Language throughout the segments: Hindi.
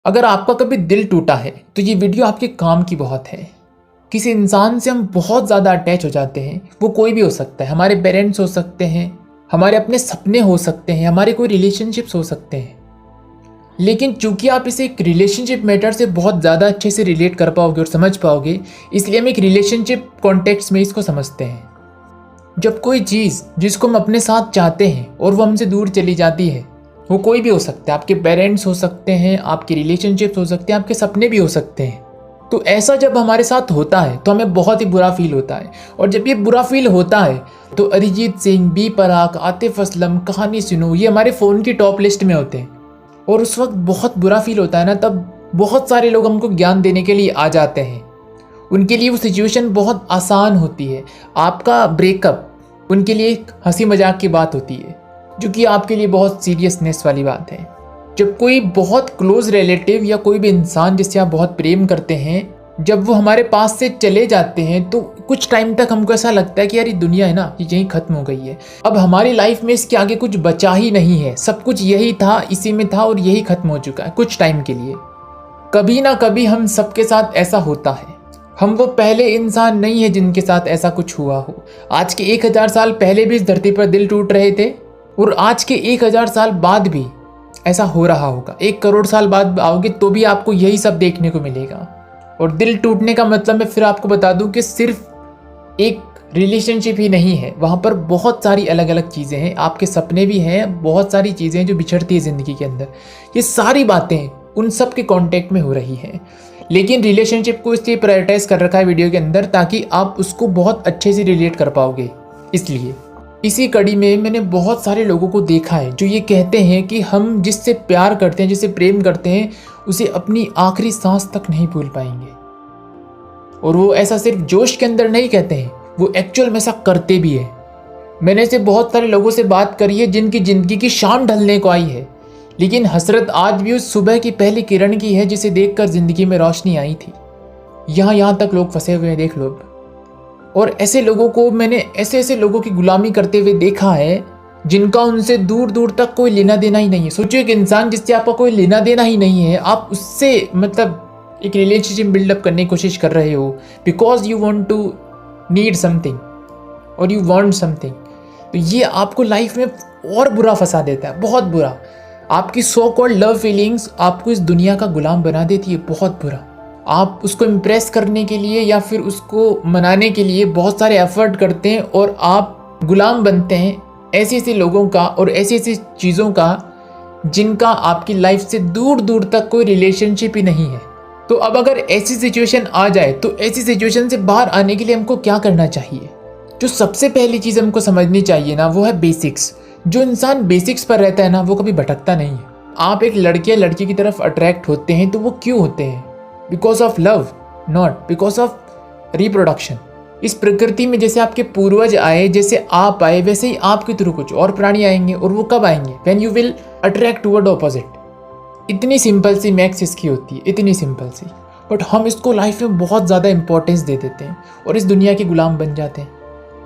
अगर आपका कभी दिल टूटा है तो ये वीडियो आपके काम की बहुत है। किसी इंसान से हम बहुत ज़्यादा अटैच हो जाते हैं, वो कोई भी हो सकता है, हमारे पेरेंट्स हो सकते हैं, हमारे अपने सपने हो सकते हैं, हमारे कोई रिलेशनशिप्स हो सकते हैं। लेकिन चूंकि आप इसे एक रिलेशनशिप मैटर से बहुत ज़्यादा अच्छे से रिलेट कर पाओगे और समझ पाओगे, इसलिए हम एक रिलेशनशिप कॉन्टेक्स्ट में इसको समझते हैं। जब कोई चीज़ जिसको हम अपने साथ चाहते हैं और वो हमसे दूर चली जाती है, वो कोई भी हो सकता है, आपके पेरेंट्स हो सकते हैं, आपके रिलेशनशिप्स हो सकते हैं, आपके सपने भी हो सकते हैं। तो ऐसा जब हमारे साथ होता है तो हमें बहुत ही बुरा फील होता है। और जब ये बुरा फील होता है तो अरिजीत सिंह, बी प्राक, आतिफ असलम, कहानी सुनो, ये हमारे फ़ोन की टॉप लिस्ट में होते हैं। और उस वक्त बहुत बुरा फील होता है ना, तब बहुत सारे लोग हमको ज्ञान देने के लिए आ जाते हैं। उनके लिए वो सिचुएशन बहुत आसान होती है। आपका ब्रेकअप उनके लिए एक हंसी मजाक की बात होती है, जो कि आपके लिए बहुत सीरियसनेस वाली बात है। जब कोई बहुत क्लोज रिलेटिव या कोई भी इंसान जिससे आप बहुत प्रेम करते हैं, जब वो हमारे पास से चले जाते हैं तो कुछ टाइम तक हमको ऐसा लगता है कि यार ये दुनिया है ना, ये यहीं ख़त्म हो गई है। अब हमारी लाइफ में इसके आगे कुछ बचा ही नहीं है, सब कुछ यही था, इसी में था और यही ख़त्म हो चुका है कुछ टाइम के लिए। कभी ना कभी हम सबके साथ ऐसा होता है। हम वो पहले इंसान नहीं है जिनके साथ ऐसा कुछ हुआ हो। आज के 1000 साल पहले भी इस धरती पर दिल टूट रहे थे और आज के 1000 साल बाद भी ऐसा हो रहा होगा। 1 करोड़ साल बाद आओगे तो भी आपको यही सब देखने को मिलेगा। और दिल टूटने का मतलब मैं फिर आपको बता दूं कि सिर्फ एक रिलेशनशिप ही नहीं है, वहाँ पर बहुत सारी अलग अलग चीज़ें हैं, आपके सपने भी हैं, बहुत सारी चीज़ें हैं जो बिछड़ती है ज़िंदगी के अंदर। ये सारी बातें उन सब के कॉन्टेक्ट में हो रही हैं। लेकिन रिलेशनशिप को इसलिए प्रायोरिटाइज कर रखा है वीडियो के अंदर ताकि आप उसको बहुत अच्छे से रिलेट कर पाओगे। इसलिए इसी कड़ी में मैंने बहुत सारे लोगों को देखा है जो ये कहते हैं कि हम जिससे प्यार करते हैं, जिससे प्रेम करते हैं, उसे अपनी आखिरी सांस तक नहीं भूल पाएंगे। और वो ऐसा सिर्फ जोश के अंदर नहीं कहते हैं, वो एक्चुअल में ऐसा करते भी है। मैंने ऐसे बहुत सारे लोगों से बात करी है जिनकी ज़िंदगी की शाम ढलने को आई है, लेकिन हसरत आज भी उस सुबह की पहली किरण की है जिसे देखकर ज़िंदगी में रोशनी आई थी। यहाँ तक लोग फंसे हुए हैं, देख लो। और ऐसे लोगों को मैंने ऐसे लोगों की गुलामी करते हुए देखा है जिनका उनसे दूर दूर तक कोई लेना देना ही नहीं है। सोचो, एक इंसान जिससे आपका कोई लेना देना ही नहीं है, आप उससे मतलब एक रिलेशनशिप बिल्डअप करने की कोशिश कर रहे हो because you want to need something और यू वॉन्ट समथिंग। तो ये आपको लाइफ में और बुरा फंसा देता है, बहुत बुरा। आपकी सो कॉल्ड लव फीलिंग्स आपको इस दुनिया का गुलाम बना देती है, बहुत बुरा। आप उसको इम्प्रेस करने के लिए या फिर उसको मनाने के लिए बहुत सारे एफर्ट करते हैं और आप गुलाम बनते हैं ऐसे लोगों का और ऐसी चीज़ों का जिनका आपकी लाइफ से दूर दूर तक कोई रिलेशनशिप ही नहीं है। तो अब अगर ऐसी सिचुएशन आ जाए तो ऐसी सिचुएशन से बाहर आने के लिए हमको क्या करना चाहिए? जो सबसे पहली चीज़ हमको समझनी चाहिए ना, वो है बेसिक्स। जो इंसान बेसिक्स पर रहता है ना, वो कभी भटकता नहीं है। आप एक लड़के या लड़की की तरफ अट्रैक्ट होते हैं तो वो क्यों होते हैं? Because of love, not because of reproduction. इस प्रकृति में जैसे आपके पूर्वज आए, जैसे आप आए, वैसे ही आपके थ्रू कुछ और प्राणी आएंगे। और वो कब आएंगे? When you will attract toward opposite. इतनी सिंपल सी मैथ्स इसकी होती है, इतनी सिंपल सी। बट हम इसको लाइफ में बहुत ज़्यादा इंपॉर्टेंस दे देते हैं और इस दुनिया के गुलाम बन जाते हैं।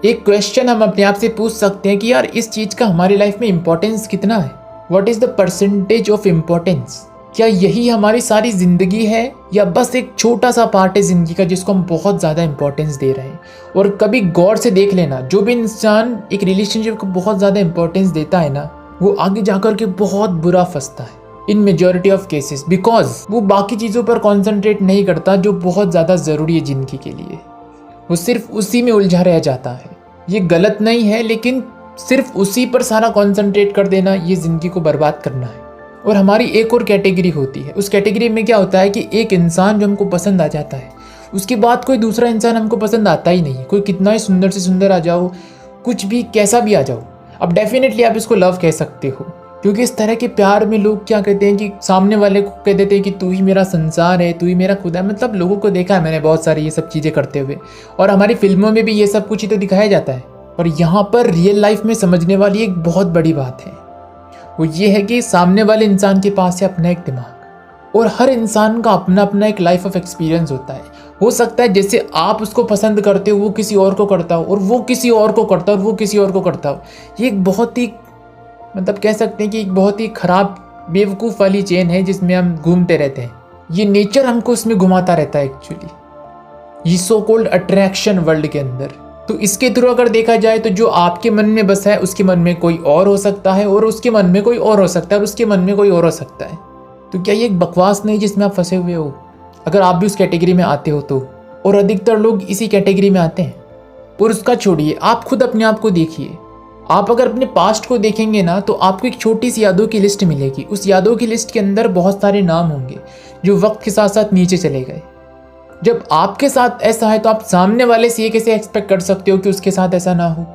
एक क्वेश्चन हम अपने आप से पूछ सकते हैं कि यार इस चीज़ का हमारी लाइफ में इंपॉर्टेंस कितना है? What is the percentage of importance? क्या यही हमारी सारी ज़िंदगी है या बस एक छोटा सा पार्ट है ज़िंदगी का जिसको हम बहुत ज़्यादा इंपॉर्टेंस दे रहे हैं? और कभी गौर से देख लेना, जो भी इंसान एक रिलेशनशिप को बहुत ज़्यादा इंपॉर्टेंस देता है ना, वो आगे जाकर के बहुत बुरा फंसता है इन मेजॉरिटी ऑफ केसेस, बिकॉज वो बाकी चीज़ों पर कॉन्सेंट्रेट नहीं करता जो बहुत ज़्यादा ज़रूरी है ज़िंदगी के लिए। वो सिर्फ उसी में उलझा रह जाता है। ये गलत नहीं है, लेकिन सिर्फ उसी पर सारा कॉन्सेंट्रेट कर देना ये ज़िंदगी को बर्बाद करना है। और हमारी एक और कैटेगरी होती है। उस कैटेगरी में क्या होता है कि एक इंसान जो हमको पसंद आ जाता है, उसके बाद कोई दूसरा इंसान हमको पसंद आता ही नहीं है। कोई कितना ही सुंदर से सुंदर आ जाओ, कुछ भी कैसा भी आ जाओ, अब डेफिनेटली आप इसको लव कह सकते हो। क्योंकि इस तरह के प्यार में लोग क्या कहते हैं कि सामने वाले को कह देते हैं कि तू ही मेरा संसार है, तू ही मेरा खुदा है। मतलब लोगों को देखा है मैंने बहुत सारी ये सब चीज़ें करते हुए, और हमारी फिल्मों में भी ये सब कुछ ही तो दिखाया जाता है। और यहाँ पर रियल लाइफ में समझने वाली एक बहुत बड़ी बात है, वो ये है कि सामने वाले इंसान के पास है अपना एक दिमाग, और हर इंसान का अपना अपना एक लाइफ ऑफ एक्सपीरियंस होता है। हो सकता है जैसे आप उसको पसंद करते हो वो किसी और को करता हो, और वो किसी और को करता हो, और वो किसी और को करता हो। ये एक बहुत ही मतलब कह सकते हैं कि एक बहुत ही ख़राब बेवकूफ़ वाली चेन है जिसमें हम घूमते रहते हैं। ये नेचर हमको उसमें घुमाता रहता है एक्चुअली, ये सो कॉल्ड अट्रैक्शन वर्ल्ड के अंदर। तो इसके थ्रू अगर देखा जाए तो जो आपके मन में बसा है उसके मन में कोई और हो सकता है, और उसके मन में कोई और हो सकता है, और उसके मन में कोई और हो सकता है। तो क्या ये एक बकवास नहीं जिसमें आप फंसे हुए हो? अगर आप भी उस कैटेगरी में आते हो तो, और अधिकतर लोग इसी कैटेगरी में आते हैं। और उसका छोड़िए, आप खुद अपने आप को देखिए। आप अगर अपने पास्ट को देखेंगे ना तो आपको एक छोटी सी यादों की लिस्ट मिलेगी। उस यादों की लिस्ट के अंदर बहुत सारे नाम होंगे जो वक्त के साथ साथ नीचे चले गए। जब आपके साथ ऐसा है तो आप सामने वाले से ये कैसे एक्सपेक्ट कर सकते हो कि उसके साथ ऐसा ना हो?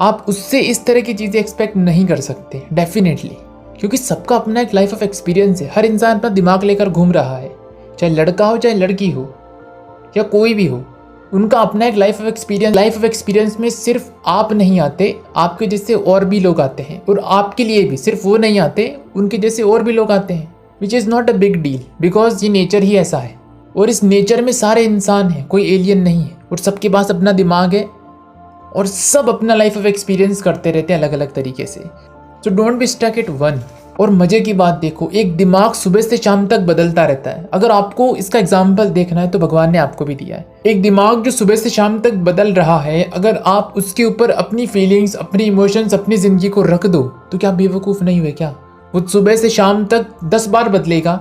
आप उससे इस तरह की चीज़ें एक्सपेक्ट नहीं कर सकते डेफिनेटली, क्योंकि सबका अपना एक लाइफ ऑफ एक्सपीरियंस है। हर इंसान अपना दिमाग लेकर घूम रहा है, चाहे लड़का हो चाहे लड़की हो या कोई भी हो, उनका अपना एक life of experience. Life of experience में सिर्फ आप नहीं आते, आपके जैसे और भी लोग आते हैं, और आपके लिए भी सिर्फ वो नहीं आते, उनके जैसे और भी लोग आते हैं, which is not a big deal, because ये नेचर ही ऐसा है। और इस नेचर में सारे इंसान हैं, कोई एलियन नहीं है, और सबके पास अपना दिमाग है, और सब अपना लाइफ ऑफ एक्सपीरियंस करते रहते हैं अलग अलग तरीके से। So don't be stuck at one. और मज़े की बात देखो, एक दिमाग सुबह से शाम तक बदलता रहता है। अगर आपको इसका एग्जाम्पल देखना है तो भगवान ने आपको भी दिया है एक दिमाग जो सुबह से शाम तक बदल रहा है। अगर आप उसके ऊपर अपनी फीलिंग्स, अपनी इमोशंस, अपनी ज़िंदगी को रख दो तो क्या आप बेवकूफ़ नहीं हुए क्या? वो सुबह से शाम तक 10 बार बदलेगा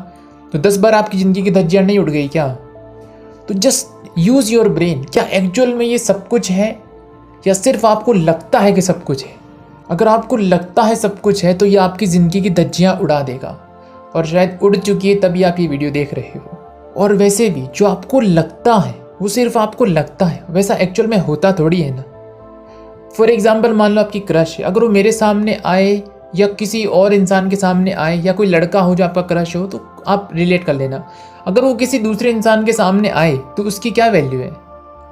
तो 10 बार आपकी ज़िंदगी की धज्जियाँ नहीं उड़ गई क्या? तो जस्ट यूज़ योर ब्रेन। क्या एक्चुअल में ये सब कुछ है या सिर्फ आपको लगता है कि सब कुछ है? अगर आपको लगता है सब कुछ है तो ये आपकी ज़िंदगी की धज्जियाँ उड़ा देगा, और शायद उड़ चुकी है तभी आप ये वीडियो देख रहे हो। और वैसे भी जो आपको लगता है वो सिर्फ आपको लगता है, वैसा एक्चुअल में होता थोड़ी है ना। फॉर एग्जाम्पल, मान लो आपकी क्रश है, अगर वो मेरे सामने आए या किसी और इंसान के सामने आए, या कोई लड़का हो जो आपका क्रश हो, तो आप रिलेट कर लेना। अगर वो किसी दूसरे इंसान के सामने आए तो उसकी क्या वैल्यू है?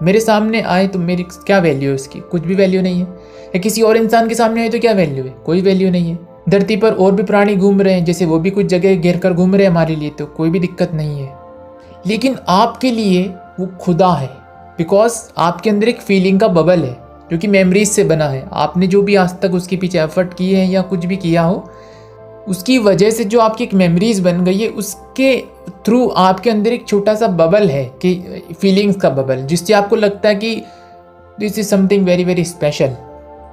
मेरे सामने आए तो मेरी क्या वैल्यू है उसकी? कुछ भी वैल्यू नहीं है। या किसी और इंसान के सामने आए तो क्या वैल्यू है? कोई वैल्यू नहीं है। धरती पर और भी प्राणी घूम रहे हैं, जैसे वो भी कुछ जगह घेर कर घूम रहे हैं हमारे लिए, तो कोई भी दिक्कत नहीं है। लेकिन आपके लिए वो खुदा है, बिकॉज आपके अंदर एक फीलिंग का बबल है जो कि मेमोरीज से बना है। आपने जो भी आज तक उसके पीछे एफर्ट किए हैं या कुछ भी किया हो, उसकी वजह से जो आपकी एक मेमोरीज बन गई है, उसके थ्रू आपके अंदर एक छोटा सा बबल है कि फीलिंग्स का बबल, जिससे आपको लगता है कि this is something very very special.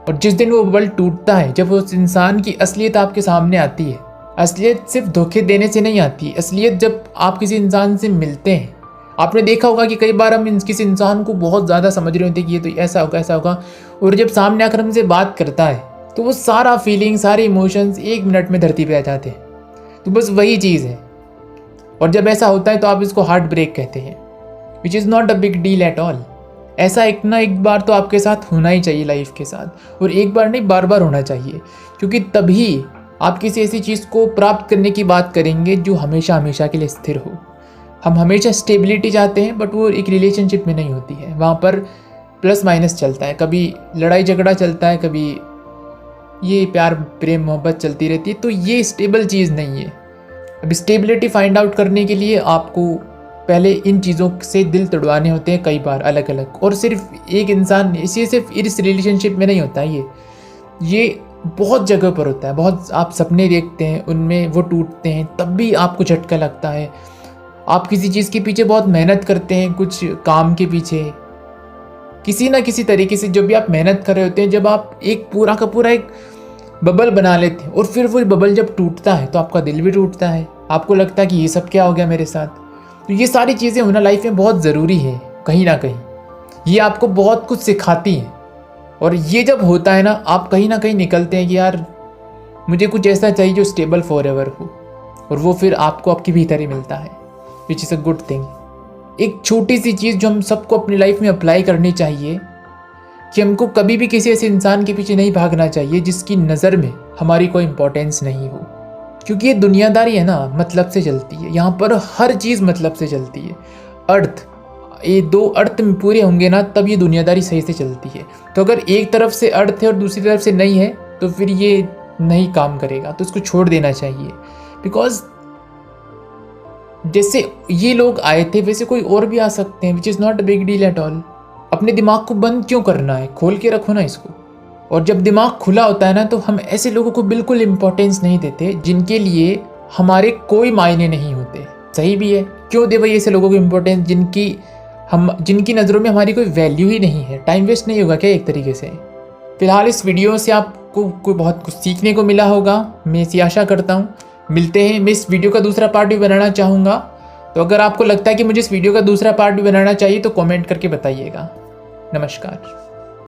और जिस दिन वो बबल टूटता है, जब उस इंसान की असलियत आपके सामने आती है, असलियत सिर्फ धोखे देने से नहीं आती, असलियत जब आप किसी इंसान से मिलते हैं। आपने देखा होगा कि कई बार हम किसी इंसान को बहुत ज़्यादा समझ रहे होते हैं कि ये तो ऐसा होगा ऐसा होगा, और जब सामने आकर हमसे बात करता है तो वो सारा फीलिंग, सारे इमोशंस 1 मिनट में धरती पे आ जाते हैं। तो बस वही चीज़ है। और जब ऐसा होता है तो आप इसको हार्ट ब्रेक कहते हैं, which is not a big deal at all. ऐसा एक ना एक बार तो आपके साथ होना ही चाहिए लाइफ के साथ, और एक बार नहीं, बार बार होना चाहिए, क्योंकि तभी आप किसी ऐसी चीज़ को प्राप्त करने की बात करेंगे जो हमेशा हमेशा के लिए स्थिर हो। हम हमेशा स्टेबिलिटी चाहते हैं, बट वो एक रिलेशनशिप में नहीं होती है। वहाँ पर प्लस माइनस चलता है, कभी लड़ाई झगड़ा चलता है, कभी ये प्यार प्रेम मोहब्बत चलती रहती है। तो ये स्टेबल चीज़ नहीं है। अब स्टेबिलिटी फाइंड आउट करने के लिए आपको पहले इन चीज़ों से दिल तोड़वाने होते हैं कई बार अलग अलग, और सिर्फ एक इंसान, इसी सिर्फ इस रिलेशनशिप में नहीं होता है, ये बहुत जगह पर होता है। बहुत आप सपने देखते हैं, उनमें वो टूटते हैं, तब भी आपको झटका लगता है। आप किसी चीज़ के पीछे बहुत मेहनत करते हैं, कुछ काम के पीछे, किसी ना किसी तरीके से जब भी आप मेहनत कर रहे होते हैं, जब आप एक पूरा का पूरा एक बबल बना लेते हैं, और फिर वो बबल जब टूटता है तो आपका दिल भी टूटता है। आपको लगता है कि ये सब क्या हो गया मेरे साथ। तो ये सारी चीज़ें होना लाइफ में बहुत ज़रूरी है कहीं ना कहीं। ये आपको बहुत कुछ सिखाती हैं, और ये जब होता है ना, आप कहीं ना कहीं निकलते हैं कि यार मुझे कुछ ऐसा चाहिए जो स्टेबल फॉर एवर हो, और वो फिर आपको आपके भीतर ही मिलता है, which is a good thing. एक छोटी सी चीज़ जो हम सबको अपनी लाइफ में अप्लाई करनी चाहिए कि हमको कभी भी किसी ऐसे इंसान के पीछे नहीं भागना चाहिए जिसकी नज़र में हमारी कोई इंपॉर्टेंस नहीं हो, क्योंकि ये दुनियादारी है ना, मतलब से चलती है। यहाँ पर हर चीज़ मतलब से चलती है। अर्थ, ये 2 अर्थ में पूरे होंगे ना, तब ये दुनियादारी सही से चलती है। तो अगर एक तरफ से अर्थ है और दूसरी तरफ से नहीं है, तो फिर ये नहीं काम करेगा, तो इसको छोड़ देना चाहिए। बिकॉज जैसे ये लोग आए थे वैसे कोई और भी आ सकते हैं, which is not a big deal at all. अपने दिमाग को बंद क्यों करना है? खोल के रखो ना इसको। और जब दिमाग खुला होता है ना, तो हम ऐसे लोगों को बिल्कुल इम्पोर्टेंस नहीं देते जिनके लिए हमारे कोई मायने नहीं होते। सही भी है, क्यों दे भाई ऐसे लोगों को इम्पोर्टेंस जिनकी नज़रों में हमारी कोई वैल्यू ही नहीं है। टाइम वेस्ट नहीं होगा क्या एक तरीके से। फिलहाल इस वीडियो से आपको कोई बहुत कुछ सीखने को मिला होगा, मैं ऐसी आशा करता हूँ। मिलते हैं, मैं इस वीडियो का दूसरा पार्ट भी बनाना चाहूँगा, तो अगर आपको लगता है कि मुझे इस वीडियो का दूसरा पार्ट भी बनाना चाहिए तो कमेंट करके बताइएगा। नमस्कार।